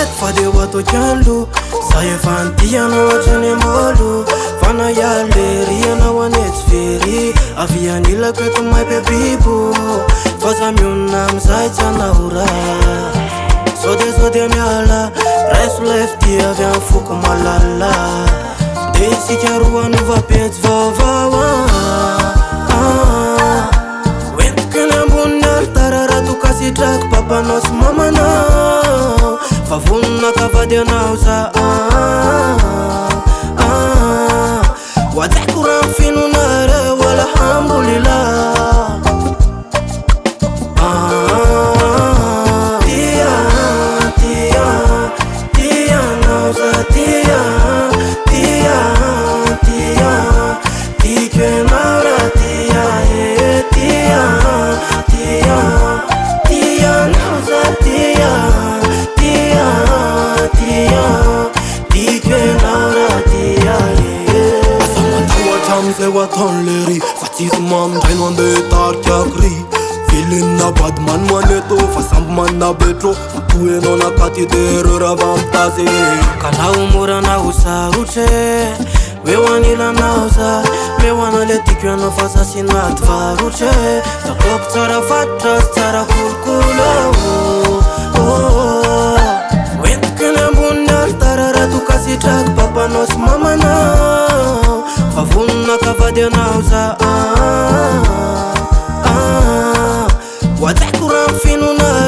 mety fa de ho atao kianlo za efa andiana ohatrany ambolo fana ialery anao anetsy very avy anilako eto mahay be bibo fa za mionona amizay tsy anahora sao de miala raiso lefty avy amin'ny foko malala de isika roa novapetsy vaovao entiko eny ambony altara raha tokasitrako papanao sy mamanao fa vonona kavady anao za hoajaiko raha mifinonareo alhamdulillah Watonleri fatis mam draino ande tarkiakri filin na badman maneto fasamb man na betro tueno na katidero ravamtaze kana umura na usaruche wewanila nauza mewana letikyo fasa sinat varuche takok tsara fatra tsara kulkulo wentkene mbunal tarara tukasitrak papanos mamana favunna kavady anao za hoajaiko raha mifinona